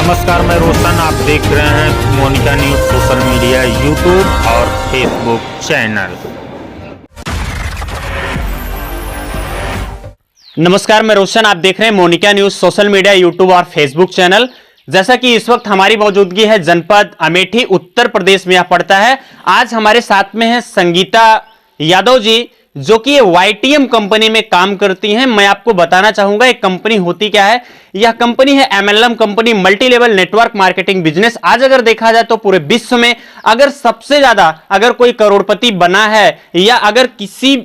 नमस्कार, मैं रोशन। आप देख रहे हैं Monika news social media YouTube और फेसबुक चैनल। नमस्कार, मैं रोशन। आप देख रहे हैं Monika news social media YouTube और फेसबुक चैनल। जैसा कि इस वक्त हमारी मौजूदगी है जनपद अमेठी उत्तर प्रदेश में यह पड़ता है। आज हमारे साथ में है संगीता यादव जी, जो कि वाईटीएम कंपनी में काम करती हैं। मैं आपको बताना चाहूंगा एक कंपनी होती क्या है। यह कंपनी है MLM company, multi level network marketing business. आज अगर देखा जाए तो पूरे विश्व में अगर सबसे ज्यादा अगर कोई करोड़पति बना है या अगर किसी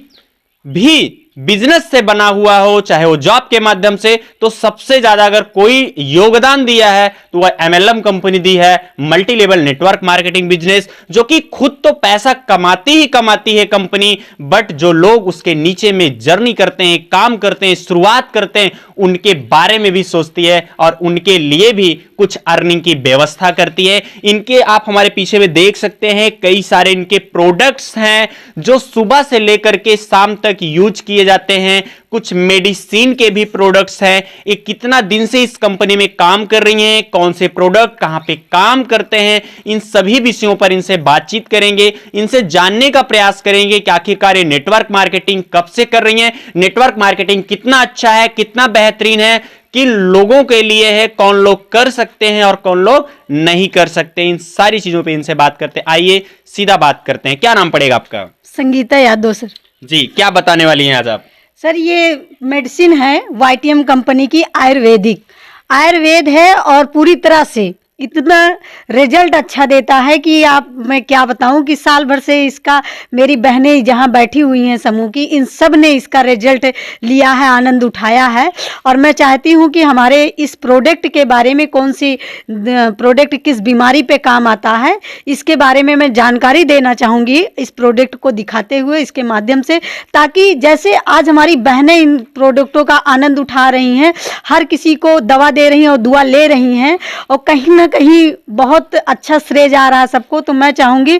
भी बिजनेस से बना हुआ हो, चाहे वो जॉब के माध्यम से, तो सबसे ज्यादा अगर कोई योगदान दिया है तो वह एमएलएम कंपनी दी है, multi level network marketing business, जो कि खुद तो पैसा कमाती है कंपनी, बट जो लोग उसके नीचे में जर्नी करते हैं, काम करते हैं, शुरुआत करते हैं, उनके बारे में भी सोचती है और उनके लिए भी कुछ अर्निंग की व्यवस्था करती है। इनके आप हमारे पीछे में देख सकते हैं कई सारे इनके प्रोडक्ट्स हैं जो सुबह से लेकर के शाम तक यूज किए जाते हैं। कुछ मेडिसिन के भी प्रोडक्ट्स हैं। ये कितना दिन से इस कंपनी में काम कर रही हैं, कौन से प्रोडक्ट कहां पे काम करते हैं, इन सभी विषयों पर इनसे बातचीत करेंगे, इनसे जानने का प्रयास करेंगे कि आखिरकार ये नेटवर्क मार्केटिंग कब से कर रही हैं, नेटवर्क मार्केटिंग कितना अच्छा है, कितना बेहतरीन है, किन लोगों के लिए है, कौन लोग कर सकते हैं और कौन लोग नहीं कर सकते। इन सारी चीजों पे इनसे बात करते हैं। आइए सीधा बात करते हैं। क्या नाम पड़ेगा आपका? संगीता यादव सर। जी, क्या बताने वाली हैं आज आप? सर ये मेडिसिन है वाईटीएम कंपनी की, आयुर्वेद है और पूरी तरह से इतना रिजल्ट अच्छा देता है कि आप, मैं क्या बताऊं कि साल भर से इसका, मेरी बहनें जहां बैठी हुई हैं समूह की, इन सब ने इसका रिजल्ट लिया है, आनंद उठाया है। और मैं चाहती हूं कि हमारे इस प्रोडक्ट के बारे में, कौन सी प्रोडक्ट किस बीमारी पे काम आता है, इसके बारे में मैं जानकारी देना चाहूँगी इस प्रोडक्ट को दिखाते हुए, इसके माध्यम से, ताकि जैसे आज हमारी बहनें इन प्रोडक्टों का आनंद उठा रही हैं, हर किसी को दवा दे रही हैं और दुआ ले रही हैं और कहीं ना कहीं बहुत अच्छा श्रेय जा रहा है सबको। तो मैं चाहूंगी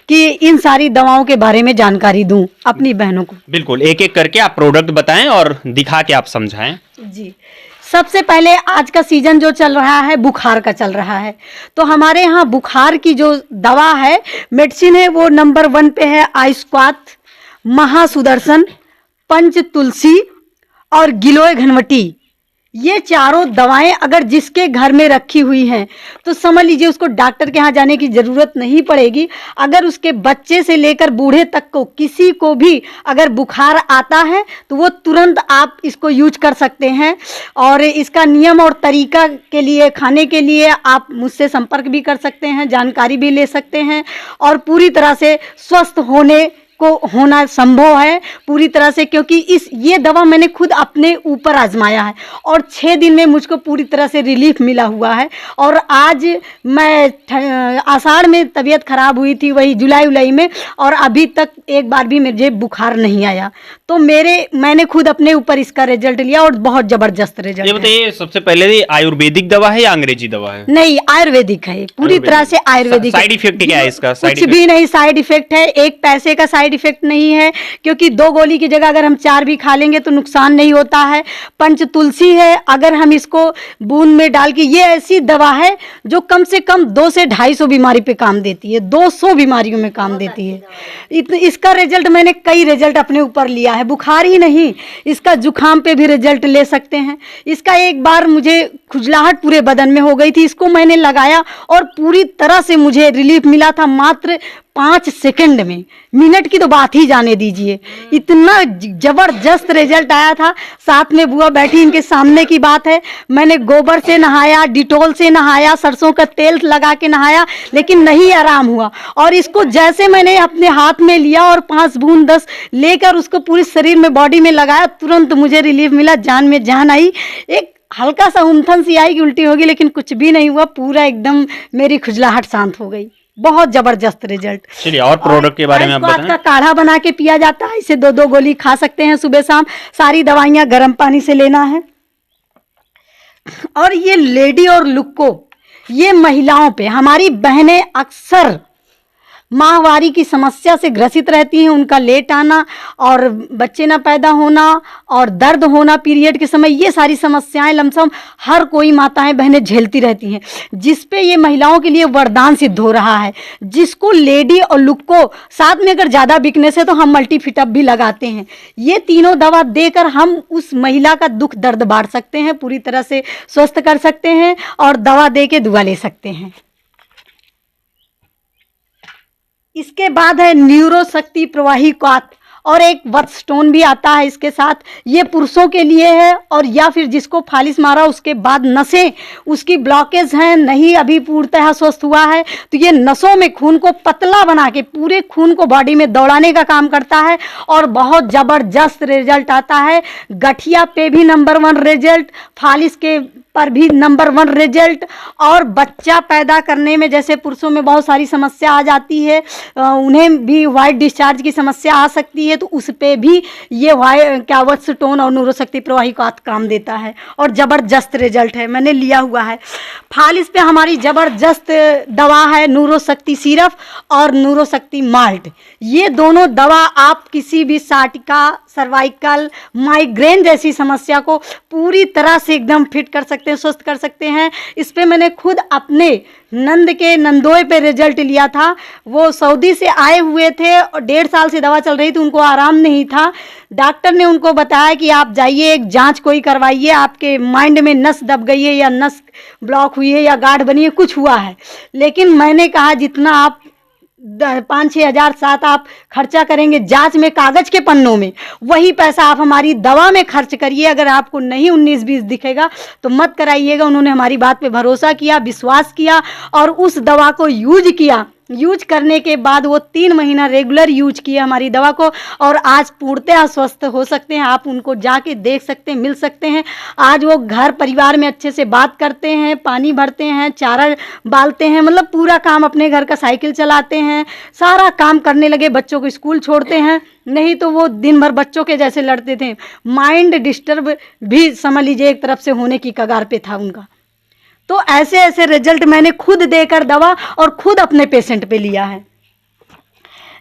कि इन सारी दवाओं के बारे में जानकारी दूं अपनी बहनों को। बिल्कुल, एक एक करके आप प्रोडक्ट बताएं और दिखा के आप समझाएं। जी, सबसे पहले आज का सीजन जो चल रहा है बुखार का चल रहा है, तो हमारे यहाँ बुखार की जो दवा है, मेडिसिन है, वो नंबर 1 पे है आयुष्पाथ, महासुदर्शन, पंच तुलसी और गिलोय घनवटी। ये चारों दवाएं अगर जिसके घर में रखी हुई हैं तो समझ लीजिए उसको डॉक्टर के यहाँ जाने की ज़रूरत नहीं पड़ेगी। अगर उसके बच्चे से लेकर बूढ़े तक को किसी को भी अगर बुखार आता है तो वो तुरंत आप इसको यूज कर सकते हैं। और इसका नियम और तरीका के लिए, खाने के लिए आप मुझसे संपर्क भी कर सकते हैं, जानकारी भी ले सकते हैं और पूरी तरह से स्वस्थ होना संभव है पूरी तरह से, क्योंकि ये दवा मैंने खुद अपने ऊपर आजमाया है और 6 दिन में मुझको पूरी तरह से रिलीफ मिला हुआ है। और आज मैं आषाढ़ में तबीयत खराब हुई थी, वही जुलाई में, और अभी तक एक बार भी मुझे बुखार नहीं आया। तो मैंने खुद अपने ऊपर इसका रिजल्ट लिया और बहुत जबरदस्त रिजल्ट। ये बताइए, सबसे पहले आयुर्वेदिक दवा है या अंग्रेजी दवा है? नहीं, आयुर्वेदिक है, पूरी तरह से आयुर्वेदिक। साइड इफेक्ट क्या है इसका? कुछ भी नहीं साइड इफेक्ट है, एक पैसे का साइड इफेक्ट नहीं है, क्योंकि 2 गोली की जगह अगर हम 4 भी खा लेंगे तो नुकसान नहीं होता है। पंच तुलसी है, अगर हम इसको बूंद में डाल के, ये ऐसी दवा है जो कम से कम 200 से 250 बीमारी पे काम देती है, 200 बीमारियों में काम देती है। इसका रिजल्ट, मैंने कई रिजल्ट अपने ऊपर लिया है, बुखार ही नहीं, इसका जुखाम पे भी रिजल्ट ले सकते हैं। इसका एक बार मुझे खुजलाहट पूरे बदन में हो गई थी, इसको मैंने लगाया और पूरी तरह से मुझे रिलीफ मिला था मात्र 5 सेकंड में। मिनट की तो बात ही जाने दीजिए, इतना जबरदस्त रिजल्ट आया था। साथ में बुआ बैठी, इनके सामने की बात है, मैंने गोबर से नहाया, डिटॉल से नहाया, सरसों का तेल लगा के नहाया, लेकिन नहीं आराम हुआ। और इसको जैसे मैंने अपने हाथ में लिया और 5 बूंद 10 लेकर उसको पूरे शरीर में, बॉडी में लगाया, तुरंत मुझे रिलीफ मिला, जान में जान आई। एक हल्का सा उमथन सी आई कि उल्टी होगी, लेकिन कुछ भी नहीं हुआ, पूरा एकदम मेरी खुजलाहट शांत हो गई। बहुत जबरदस्त रिजल्ट। चलिए, और प्रोडक्ट के बारे में आप बताएं। का काढ़ा बना के पिया जाता है, इसे 2-2 गोली खा सकते हैं सुबह शाम। सारी दवाइयाँ गर्म पानी से लेना है। और ये लेडी और लुक्को, ये महिलाओं पे, हमारी बहनें अक्सर माहवारी की समस्या से ग्रसित रहती हैं, उनका लेट आना और बच्चे ना पैदा होना और दर्द होना पीरियड के समय, ये सारी समस्याएं लमसम हर कोई माताएं बहनें झेलती रहती हैं, जिस पे ये महिलाओं के लिए वरदान सिद्ध हो रहा है। जिसको लेडी और लुक को साथ में अगर ज़्यादा वीकनेस है तो हम मल्टीफिटअप भी लगाते हैं। ये तीनों दवा देकर हम उस महिला का दुख दर्द बांट सकते हैं, पूरी तरह से स्वस्थ कर सकते हैं और दवा दे के दुआ ले सकते हैं। इसके बाद है न्यूरो शक्ति प्रवाही क्वाथ और एक वर्थ स्टोन भी आता है इसके साथ। ये पुरुषों के लिए है और या फिर जिसको फालिस मारा उसके बाद नसें उसकी ब्लॉकेज हैं, नहीं अभी पूर्णतः स्वस्थ हुआ है, तो ये नसों में खून को पतला बना के पूरे खून को बॉडी में दौड़ाने का काम करता है और बहुत ज़बरदस्त रिजल्ट आता है। गठिया पे भी नंबर 1 रिजल्ट, फालिस के पर भी नंबर 1 रिजल्ट, और बच्चा पैदा करने में जैसे पुरुषों में बहुत सारी समस्या आ जाती है, उन्हें भी वाइट डिस्चार्ज की समस्या आ सकती है, तो उस पे भी ये वर्थ स्टोन और न्यूरोशक्ति प्रवाही का काम देता है और ज़बरदस्त रिजल्ट है, मैंने लिया हुआ है। फालिस पे हमारी ज़बरदस्त दवा है न्यूरोशक्ति सिरप और न्यूरोशक्ति माल्ट। ये दोनों दवा आप किसी भी साटिका, सर्वाइकल, माइग्रेन जैसी समस्या को पूरी तरह से एकदम फिट कर सकते हैं, स्वस्थ कर सकते हैं। इस पे मैंने खुद अपने नंद के नंदोए पे रिजल्ट लिया था। वो सऊदी से आए हुए थे और 1.5 साल से दवा चल रही थी, उनको आराम नहीं था। डॉक्टर ने उनको बताया कि आप जाइए एक जांच कोई करवाइए, आपके माइंड में नस दब गई है या नस ब्लॉक हुई है या गांठ बनी है, कुछ हुआ है। लेकिन मैंने कहा जितना आप 5-6 हज़ार 7 आप खर्चा करेंगे जांच में कागज के पन्नों में, वही पैसा आप हमारी दवा में खर्च करिए। अगर आपको नहीं 19-20 दिखेगा तो मत कराइएगा। उन्होंने हमारी बात पे भरोसा किया, विश्वास किया और उस दवा को यूज किया। यूज करने के बाद वो 3 महीना रेगुलर यूज किया हमारी दवा को और आज पूर्णतः स्वस्थ हो सकते हैं। आप उनको जाके देख सकते हैं, मिल सकते हैं। आज वो घर परिवार में अच्छे से बात करते हैं, पानी भरते हैं, चारा बालते हैं, मतलब पूरा काम अपने घर का, साइकिल चलाते हैं, सारा काम करने लगे। बच्चों को स्कूल छोड़ते हैं, नहीं तो वो दिन भर बच्चों के जैसे लड़ते थे। माइंड डिस्टर्ब भी समझ लीजिए एक तरफ से होने की कगार पे था उनका। तो ऐसे ऐसे रिजल्ट मैंने खुद देकर दवा और खुद अपने पेशेंट पे लिया है।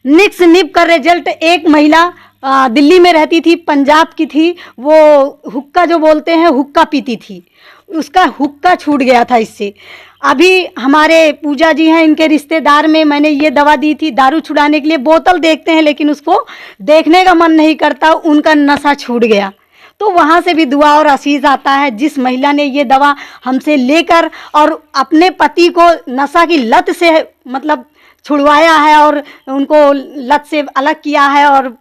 निक्स निप का रिजल्ट, एक महिला दिल्ली में रहती थी, पंजाब की थी, वो हुक्का जो बोलते हैं हुक्का पीती थी, उसका हुक्का छूट गया था इससे। अभी हमारे पूजा जी हैं, इनके रिश्तेदार में मैंने ये दवा दी थी दारू छुड़ाने के लिए। बोतल देखते हैं लेकिन उसको देखने का मन नहीं करता, उनका नशा छूट गया। तो वहाँ से भी दुआ और आशीष आता है। जिस महिला ने ये दवा हमसे लेकर और अपने पति को नशा की लत से मतलब छुड़वाया है और उनको लत से अलग किया है और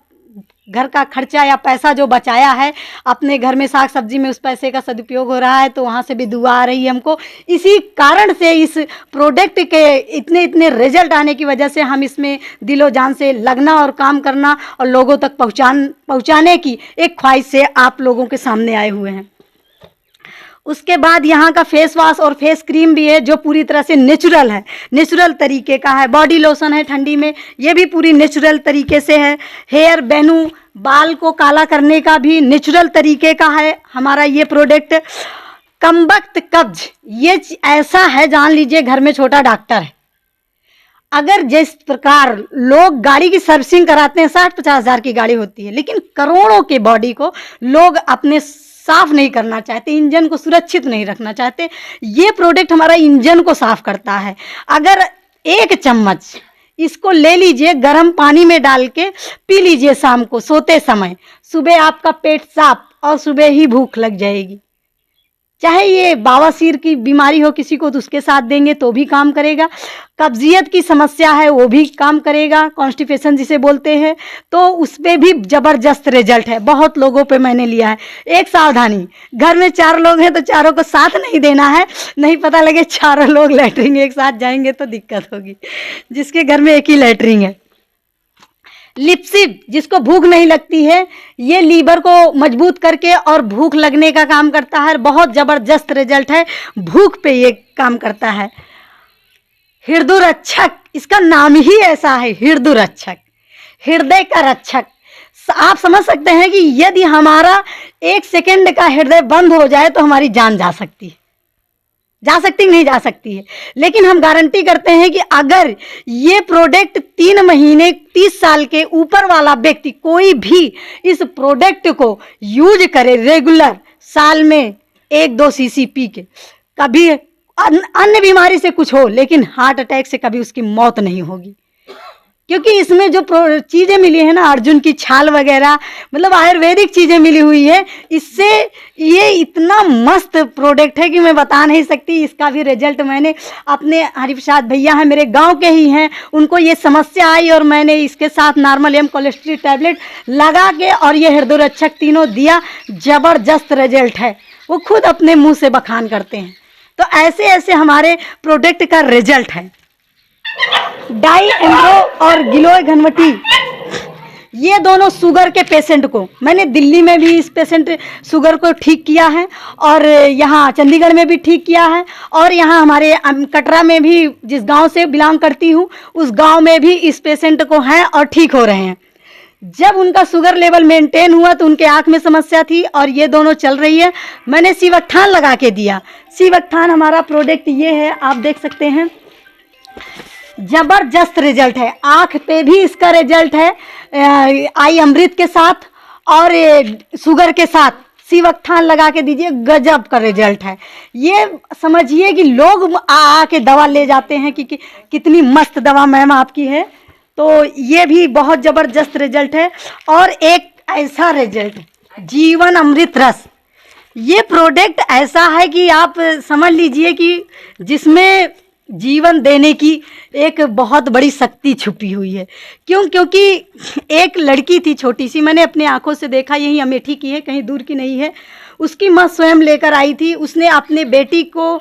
घर का खर्चा या पैसा जो बचाया है अपने घर में साग सब्जी में, उस पैसे का सदुपयोग हो रहा है, तो वहाँ से भी दुआ आ रही है हमको। इसी कारण से इस प्रोडक्ट के इतने रिजल्ट आने की वजह से हम इसमें दिलो जान से लगना और काम करना और लोगों तक पहुँचाने की एक ख्वाहिश से आप लोगों के सामने आए हुए हैं। उसके बाद यहाँ का फेस वॉश और फेस क्रीम भी है जो पूरी तरह से नेचुरल है, नेचुरल तरीके का है। बॉडी लोशन है ठंडी में, ये भी पूरी नेचुरल तरीके से है। हेयर बेनू, बाल को काला करने का भी नेचुरल तरीके का है हमारा ये प्रोडक्ट। कमबख्त कब्ज, ये ऐसा है जान लीजिए घर में छोटा डॉक्टर है। अगर जिस प्रकार लोग गाड़ी की सर्विसिंग कराते हैं, 60-50 हज़ार की गाड़ी होती है, लेकिन करोड़ों के बॉडी को लोग अपने साफ नहीं करना चाहते, इंजन को सुरक्षित नहीं रखना चाहते। ये प्रोडक्ट हमारा इंजन को साफ करता है। अगर 1 चम्मच इसको ले लीजिए, गर्म पानी में डाल के पी लीजिए शाम को सोते समय, सुबह आपका पेट साफ और सुबह ही भूख लग जाएगी। चाहे ये बवासीर की बीमारी हो किसी को तो उसके साथ देंगे तो भी काम करेगा। कब्जियत की समस्या है वो भी काम करेगा, कॉन्स्टिपेशन जिसे बोलते हैं, तो उस पर भी ज़बरदस्त रिजल्ट है। बहुत लोगों पे मैंने लिया है। एक सावधानी, घर में 4 लोग हैं तो चारों को साथ नहीं देना है, नहीं पता लगे 4 लोग लैट्रिन एक साथ जाएंगे तो दिक्कत होगी। जिसके घर में एक ही लैट्रिन है। लिपसिप, जिसको भूख नहीं लगती है, ये लीवर को मजबूत करके और भूख लगने का काम करता है। बहुत ज़बरदस्त रिजल्ट है, भूख पे ये काम करता है। हृदय रक्षक, इसका नाम ही ऐसा है, हृदय रक्षक, हृदय का रक्षक। आप समझ सकते हैं कि यदि हमारा 1 सेकंड का हृदय बंद हो जाए तो हमारी जान जा सकती है। जा सकती नहीं जा सकती है, लेकिन हम गारंटी करते हैं कि अगर ये प्रोडक्ट 3 महीने 30 साल के ऊपर वाला व्यक्ति कोई भी इस प्रोडक्ट को यूज करे रेगुलर, साल में 1-2 सीसी पी के, कभी अन्य बीमारी से कुछ हो लेकिन हार्ट अटैक से कभी उसकी मौत नहीं होगी। क्योंकि इसमें जो चीज़ें मिली है ना, अर्जुन की छाल वगैरह, मतलब आयुर्वेदिक चीज़ें मिली हुई है, इससे ये इतना मस्त प्रोडक्ट है कि मैं बता नहीं सकती। इसका भी रिजल्ट मैंने अपने हरिप्रसाद भैया हैं, मेरे गांव के ही हैं, उनको ये समस्या आई और मैंने इसके साथ नॉर्मल एम कोलेस्ट्रॉल टैबलेट लगा के और ये हृदय रक्षक तीनों दिया, ज़बरदस्त रिजल्ट है। वो खुद अपने मुँह से बखान करते हैं। तो ऐसे ऐसे हमारे प्रोडक्ट का रिजल्ट है। डाई एम्ब्रो और गिलोय घनवटी, ये दोनों शुगर के पेशेंट को, मैंने दिल्ली में भी इस पेशेंट शुगर को ठीक किया है और यहाँ चंडीगढ़ में भी ठीक किया है और यहाँ हमारे कटरा में भी, जिस गांव से बिलोंग करती हूँ उस गांव में भी इस पेशेंट को हैं और ठीक हो रहे हैं। जब उनका शुगर लेवल मेंटेन हुआ तो उनके आँख में समस्या थी और ये दोनों चल रही है। मैंने सीवकथान लगा के दिया। सीवकथान हमारा प्रोडक्ट ये है, आप देख सकते हैं, जबरदस्त रिजल्ट है। आँख पे भी इसका रिजल्ट है, आई अमृत के साथ और शुगर के साथ सीवकथान लगा के दीजिए, गजब का रिजल्ट है। ये समझिए कि लोग आ के दवा ले जाते हैं कि कितनी मस्त दवा मैम आपकी है। तो ये भी बहुत ज़बरदस्त रिजल्ट है। और एक ऐसा रिजल्ट, जीवन अमृत रस, ये प्रोडक्ट ऐसा है कि आप समझ लीजिए कि जिसमें जीवन देने की एक बहुत बड़ी शक्ति छुपी हुई है। क्योंकि एक लड़की थी छोटी सी, मैंने अपने आंखों से देखा, यही अमेठी की है, कहीं दूर की नहीं है। उसकी माँ स्वयं लेकर आई थी। उसने अपने बेटी को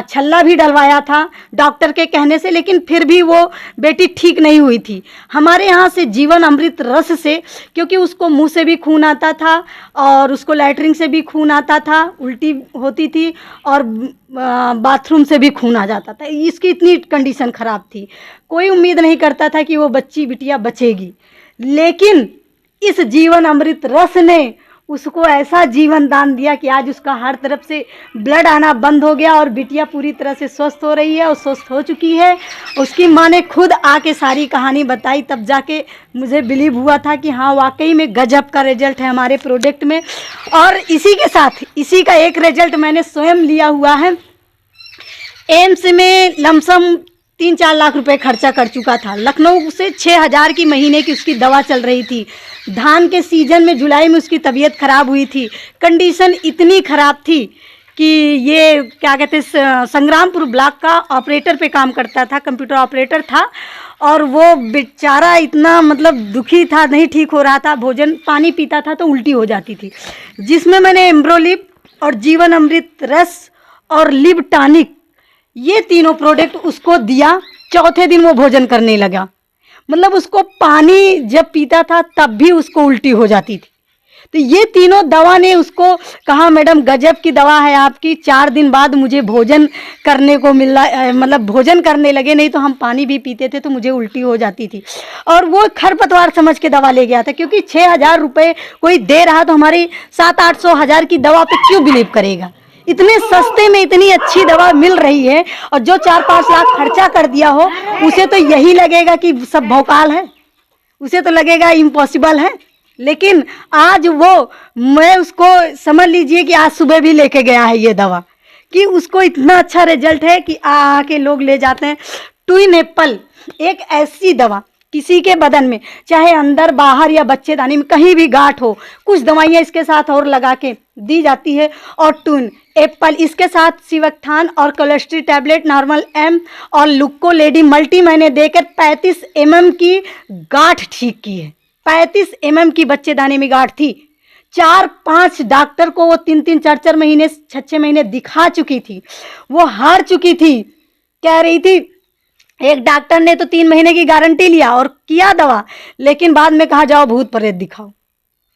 छल्ला भी डलवाया था डॉक्टर के कहने से, लेकिन फिर भी वो बेटी ठीक नहीं हुई थी। हमारे यहाँ से जीवन अमृत रस से, क्योंकि उसको मुंह से भी खून आता था और उसको लैट्रिन से भी खून आता था, उल्टी होती थी और बाथरूम से भी खून आ जाता था। इसकी इतनी कंडीशन ख़राब थी, कोई उम्मीद नहीं करता था कि वो बच्ची बिटिया बचेगी। लेकिन इस जीवन अमृत रस ने उसको ऐसा जीवन दान दिया कि आज उसका हर तरफ से ब्लड आना बंद हो गया और बिटिया पूरी तरह से स्वस्थ हो रही है और स्वस्थ हो चुकी है। उसकी माँ ने खुद आके सारी कहानी बताई, तब जाके मुझे बिलीव हुआ था कि हाँ वाकई में गजब का रिजल्ट है हमारे प्रोडक्ट में। और इसी के साथ इसी का एक रिजल्ट मैंने स्वयं लिया हुआ है। एम्स में लमसम 3-4 लाख रुपए खर्चा कर चुका था। लखनऊ से 6,000 की महीने की उसकी दवा चल रही थी। धान के सीजन में जुलाई में उसकी तबीयत खराब हुई थी। कंडीशन इतनी खराब थी कि ये क्या कहते हैं, संग्रामपुर ब्लॉक का ऑपरेटर पे काम करता था, कंप्यूटर ऑपरेटर था और वो बेचारा इतना मतलब दुखी था, नहीं ठीक हो रहा था। भोजन पानी पीता था तो उल्टी हो जाती थी, जिसमें मैंने एम्ब्रोलिप और जीवन अमृत रस और लिव टॉनिक, ये तीनों प्रोडक्ट उसको दिया। चौथे दिन वो भोजन करने लगा, मतलब उसको पानी जब पीता था तब भी उसको उल्टी हो जाती थी। तो ये तीनों दवा ने उसको कहा, मैडम गजब की दवा है आपकी। 4 दिन बाद मुझे भोजन करने को मिला, मतलब भोजन करने लगे, नहीं तो हम पानी भी पीते थे तो मुझे उल्टी हो जाती थी। और वो खरपतवार समझ के दवा ले गया था, क्योंकि 6,000 रुपये कोई दे रहा तो हमारी 700-800 हज़ार की दवा पे क्यों बिलीव करेगा। इतने सस्ते में इतनी अच्छी दवा मिल रही है और जो 4-5 लाख खर्चा कर दिया हो उसे तो यही लगेगा कि सब भौकाल है, उसे तो लगेगा इम्पॉसिबल है। लेकिन आज वो, मैं उसको समझ लीजिए कि आज सुबह भी लेके गया है ये दवा, कि उसको इतना अच्छा रिजल्ट है कि आके लोग ले जाते हैं। ट्विन एप्पल एक ऐसी दवा, किसी के बदन में चाहे अंदर बाहर या बच्चेदानी में कहीं भी गांठ हो, कुछ दवाइयाँ इसके साथ और लगा के दी जाती है। और ट्विन एप्पल इसके साथ सीवकथान और कोलेस्ट्री टैबलेट नॉर्मल एम और लुक्को लेडी मल्टी मैंने देकर 35 mm की गांठ ठीक की है। 35 mm की बच्चेदानी में गांठ थी। 4-5 डॉक्टर को वो 3-3, 4-4 महीने, 6-6 महीने दिखा चुकी थी, वो हार चुकी थी। कह रही थी, एक डॉक्टर ने तो 3 महीने की गारंटी लिया और किया दवा, लेकिन बाद में कहा जाओ भूत प्रेत दिखाओ,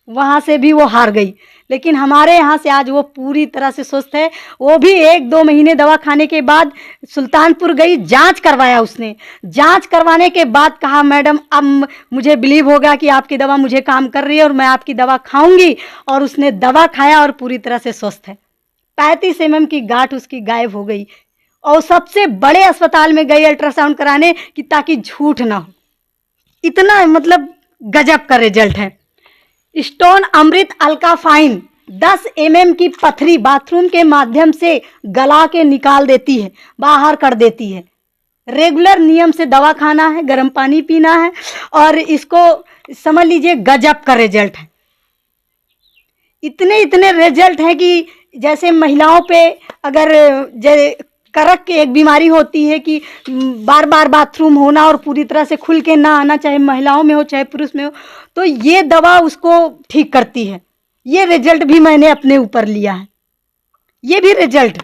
वहाँ से भी वो हार गई। लेकिन हमारे यहाँ से आज वो पूरी तरह से स्वस्थ है। वो भी 1-2 महीने दवा खाने के बाद सुल्तानपुर गई, जांच करवाया उसने। जांच करवाने के बाद कहा, मैडम अब मुझे बिलीव होगा कि आपकी दवा मुझे काम कर रही है और मैं आपकी दवा खाऊंगी। और उसने दवा खाया और पूरी तरह से स्वस्थ है। 35 mm की गांठ उसकी गायब हो गई और सबसे बड़े अस्पताल में गई अल्ट्रासाउंड कराने कि ताकि झूठ ना हो। इतना मतलब गजब का रिजल्ट है। स्टोन अमृत अल्का फाइन 10 mm की पथरी बाथरूम के माध्यम से गला के निकाल देती है, बाहर कर देती है। रेगुलर नियम से दवा खाना है, गर्म पानी पीना है और इसको समझ लीजिए गजब का रिजल्ट है। इतने रिजल्ट है कि जैसे महिलाओं पे अगर करक की एक बीमारी होती है कि बार बार बाथरूम होना और पूरी तरह से खुल के ना आना, चाहे महिलाओं में हो चाहे पुरुष में हो, तो ये दवा उसको ठीक करती है। ये रिजल्ट भी मैंने अपने ऊपर लिया है। ये भी रिजल्ट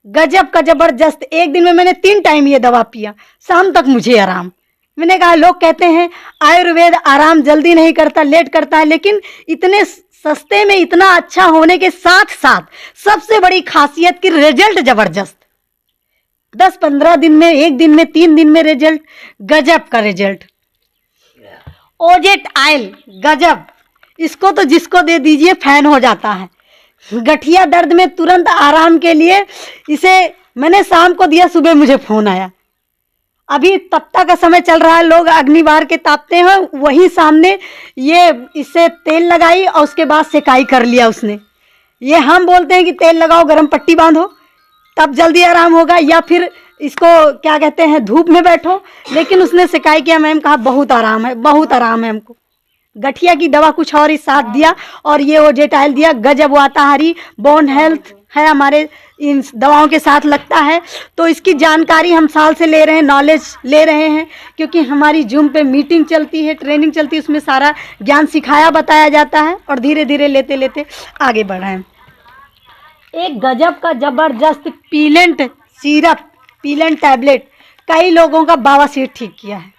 गजब का जबरदस्त। एक दिन में मैंने 3 टाइम ये दवा पिया, शाम तक मुझे आराम। मैंने कहा लोग कहते हैं आयुर्वेद आराम जल्दी नहीं करता, लेट करता है, लेकिन इतने सस्ते में इतना अच्छा होने के साथ साथ सबसे बड़ी खासियत की रिजल्ट जबरदस्त। 10-15 दिन में, एक दिन में, 3 दिन में रिजल्ट, गजब का रिजल्ट। ओजेट आयल गजब, इसको तो जिसको दे दीजिए फैन हो जाता है। गठिया दर्द में तुरंत आराम के लिए इसे मैंने शाम को दिया, सुबह मुझे फोन आया। अभी तप्ता का समय चल रहा है, लोग अग्निबार के तापते हैं, वही सामने ये इससे तेल लगाई और उसके बाद सेकाई कर लिया उसने। ये हम बोलते हैं कि तेल लगाओ, गरम पट्टी बांधो, तब जल्दी आराम होगा, या फिर इसको क्या कहते हैं धूप में बैठो, लेकिन उसने सेकाई किया। मैम कहा बहुत आराम है, बहुत आराम है हमको। गठिया की दवा कुछ और इस साथ दिया और ये ओजेटाइल दिया। गजब वाताहारी बोन हेल्थ है हमारे इन दवाओं के साथ लगता है। तो इसकी जानकारी हम साल से ले रहे हैं, नॉलेज ले रहे हैं, क्योंकि हमारी जूम पे मीटिंग चलती है, ट्रेनिंग चलती है, उसमें सारा ज्ञान सिखाया बताया जाता है और धीरे धीरे लेते लेते आगे बढ़ रहे हैं। एक गजब का जबरदस्त पीलेंट सिरप, पीलेंट टैबलेट कई लोगों का बवासीर ठीक किया है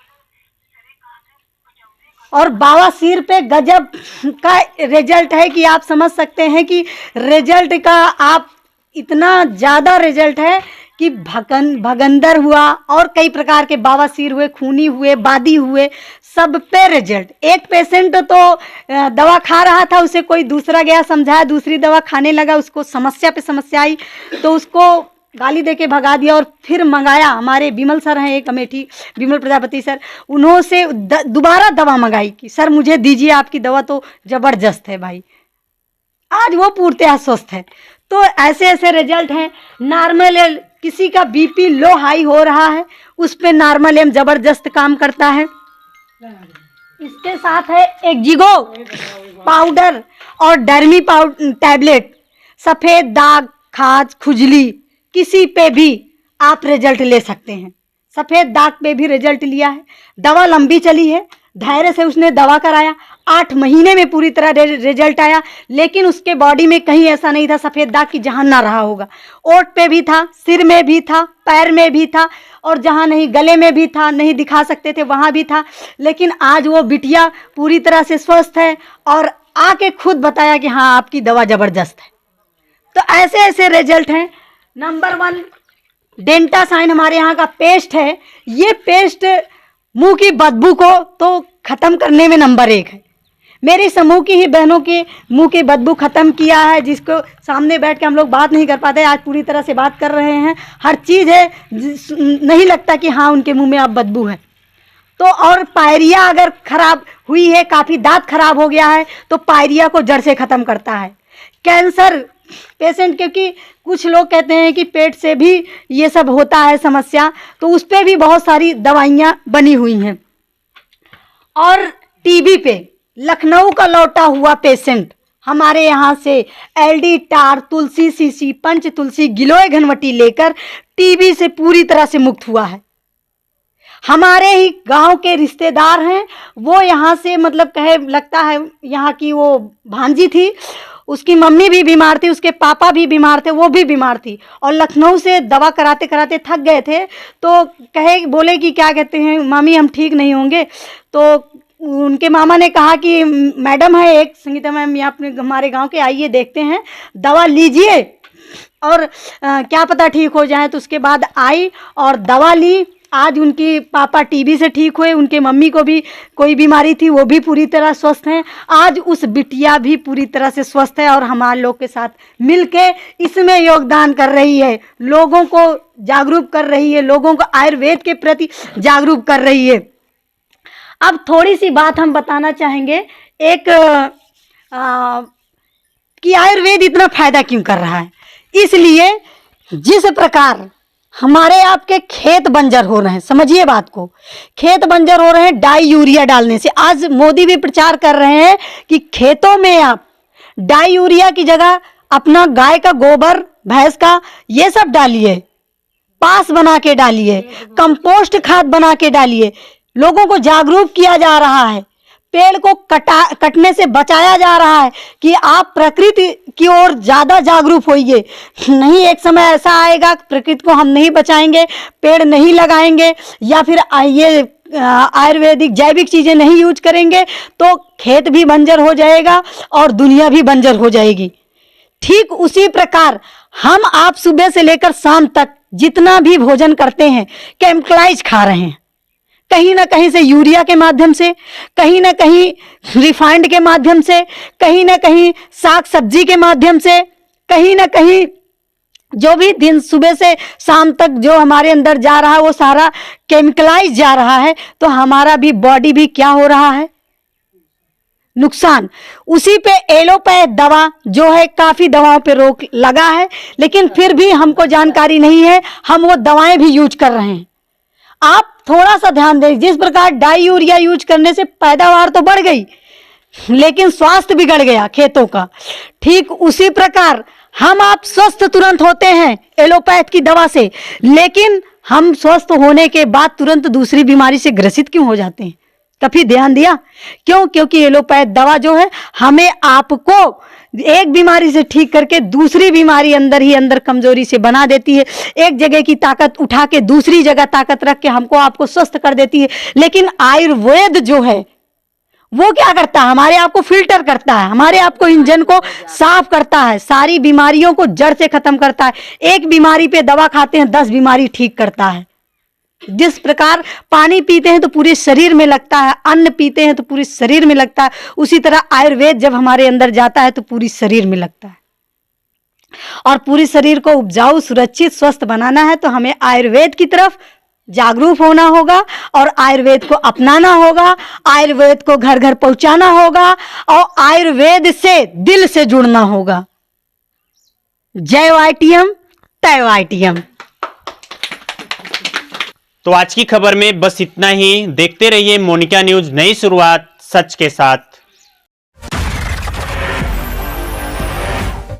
और बवासीर पे गजब का रिजल्ट है कि आप समझ सकते हैं कि रिजल्ट का आप इतना ज़्यादा रिजल्ट है कि भगंदर हुआ और कई प्रकार के बवासीर हुए, खूनी हुए, बादी हुए, सब पे रिजल्ट। एक पेशेंट तो दवा खा रहा था, उसे कोई दूसरा गया समझाया, दूसरी दवा खाने लगा, उसको समस्या पे समस्या आई तो उसको गाली देके भगा दिया और फिर मंगाया। हमारे विमल सर हैं एक अमेठी, विमल प्रजापति सर, उन्होंने से दोबारा दवा मंगाई कि सर मुझे दीजिए, आपकी दवा तो ज़बरदस्त है भाई। आज वो पूर्णतः स्वस्थ है। तो ऐसे ऐसे रिजल्ट हैं। नॉर्मल किसी का बीपी लो हाई हो रहा है, उस पर नॉर्मल एम ज़बरदस्त काम करता है। इसके साथ है एक जिगो पाउडर और डर्मी पाउडर टैबलेट। सफ़ेद दाग, खाज, खुजली किसी पे भी आप रिजल्ट ले सकते हैं। सफ़ेद दाग पे भी रिजल्ट लिया है। दवा लंबी चली है, धैर्य से उसने दवा कराया, 8 महीने में पूरी तरह रिजल्ट आया, लेकिन उसके बॉडी में कहीं ऐसा नहीं था सफ़ेद दाग की जहाँ ना रहा होगा। ओठ पे भी था, सिर में भी था, पैर में भी था और जहाँ नहीं गले में भी था, नहीं दिखा सकते थे वहाँ भी था। लेकिन आज वो बिटिया पूरी तरह से स्वस्थ है और आके खुद बताया कि हाँ आपकी दवा ज़बरदस्त है। तो ऐसे ऐसे रिजल्ट हैं। नंबर 1 डेंटा साइन हमारे यहाँ का पेस्ट है। ये पेस्ट मुंह की बदबू को तो ख़त्म करने में नंबर 1 है। मेरी समूह की ही बहनों के मुंह की बदबू ख़त्म किया है, जिसको सामने बैठ के हम लोग बात नहीं कर पाते, आज पूरी तरह से बात कर रहे हैं। हर चीज़ है, नहीं लगता कि हाँ उनके मुंह में अब बदबू है। तो और पायरिया अगर खराब हुई है, काफ़ी दांत खराब हो गया है, तो पायरिया को जड़ से ख़त्म करता है। कैंसर पेशेंट, क्योंकि कुछ लोग कहते हैं कि पेट से भी ये सब होता है समस्या, तो उस पर भी बहुत सारी दवाइयाँ बनी हुई हैं। और टीबी पे लखनऊ का लौटा हुआ पेशेंट हमारे यहाँ से एलडी टार, तुलसी सीसी, पंच तुलसी, गिलोय घनवटी लेकर टीबी से पूरी तरह से मुक्त हुआ है। हमारे ही गांव के रिश्तेदार हैं, वो यहाँ से मतलब कहे लगता है यहाँ की वो भांजी थी, उसकी मम्मी भी बीमार थी, उसके पापा भी बीमार थे, वो भी बीमार थी और लखनऊ से दवा कराते कराते थक गए थे। तो कहे बोले कि क्या कहते हैं मामी हम ठीक नहीं होंगे। तो उनके मामा ने कहा कि मैडम है एक संगीता मैम, यहाँ अपने हमारे गांव के, आइए देखते हैं, दवा लीजिए और क्या पता ठीक हो जाए। तो उसके बाद आई और दवा ली, आज उनकी पापा टीबी से ठीक हुए, उनके मम्मी को भी कोई बीमारी थी, वो भी पूरी तरह स्वस्थ हैं। आज उस बिटिया भी पूरी तरह से स्वस्थ है और हमारे लोग के साथ मिलके इसमें योगदान कर रही है, लोगों को जागरूक कर रही है, लोगों को आयुर्वेद के प्रति जागरूक कर रही है। अब थोड़ी सी बात हम बताना चाहेंगे एक कि आयुर्वेद इतना फायदा क्यों कर रहा है। इसलिए जिस प्रकार हमारे आपके खेत बंजर हो रहे हैं, समझिए बात को, खेत बंजर हो रहे हैं डाई यूरिया डालने से। आज मोदी भी प्रचार कर रहे हैं कि खेतों में आप डाई यूरिया की जगह अपना गाय का गोबर, भैंस का, ये सब डालिए, पास बना के डालिए, कंपोस्ट खाद बना के डालिए। लोगों को जागरूक किया जा रहा है, पेड़ को कटने से बचाया जा रहा है कि आप प्रकृति की ओर ज़्यादा जागरूक होइए। नहीं, एक समय ऐसा आएगा प्रकृति को हम नहीं बचाएंगे, पेड़ नहीं लगाएंगे या फिर ये आयुर्वेदिक जैविक चीज़ें नहीं यूज करेंगे तो खेत भी बंजर हो जाएगा और दुनिया भी बंजर हो जाएगी। ठीक उसी प्रकार हम आप सुबह से लेकर शाम तक जितना भी भोजन करते हैं केमिकलाइज खा रहे हैं, कहीं ना कहीं से यूरिया के माध्यम से, कहीं ना कहीं रिफाइंड के माध्यम से, कहीं ना कहीं साग सब्जी के माध्यम से, कहीं ना कहीं जो भी दिन सुबह से शाम तक जो हमारे अंदर जा रहा है वो सारा केमिकलाइज जा रहा है। तो हमारा भी बॉडी भी क्या हो रहा है, नुकसान। उसी पे एलोपैथ दवा जो है, काफ़ी दवाओं पे रोक लगा है, लेकिन फिर भी हमको जानकारी नहीं है, हम वो दवाएं भी यूज कर रहे हैं। आप थोड़ा सा ध्यान दें, जिस प्रकार डाई यूरिया यूज करने से पैदावार तो बढ़ गई लेकिन स्वास्थ्य बिगड़ गया खेतों का, ठीक उसी प्रकार हम आप स्वस्थ तुरंत होते हैं एलोपैथ की दवा से, लेकिन हम स्वस्थ होने के बाद तुरंत दूसरी बीमारी से ग्रसित क्यों हो जाते हैं? कभी ध्यान दिया क्यों? क्योंकि एलोपैथ दवा जो है हमें आपको एक बीमारी से ठीक करके दूसरी बीमारी अंदर ही अंदर कमजोरी से बना देती है। एक जगह की ताकत उठा के दूसरी जगह ताकत रख के हमको आपको स्वस्थ कर देती है। लेकिन आयुर्वेद जो है वो क्या करता है, हमारे आप को फिल्टर करता है, हमारे आप को इंजन को साफ करता है, सारी बीमारियों को जड़ से खत्म करता है। एक बीमारी पे दवा खाते हैं 10 बीमारी ठीक करता है। जिस प्रकार पानी पीते हैं तो पूरे शरीर में लगता है, अन्न पीते हैं तो पूरे शरीर में लगता है, उसी तरह आयुर्वेद जब हमारे अंदर जाता है तो पूरी शरीर में लगता है। और पूरी शरीर को उपजाऊ, सुरक्षित, स्वस्थ बनाना है तो हमें आयुर्वेद की तरफ जागरूक होना होगा और आयुर्वेद को अपनाना होगा, आयुर्वेद को घर घर पहुंचाना होगा और आयुर्वेद से दिल से जुड़ना होगा। जय YTM, तय YTM। तो आज की खबर में बस इतना ही। देखते रहिए मोनिका न्यूज, नई शुरुआत सच के साथ।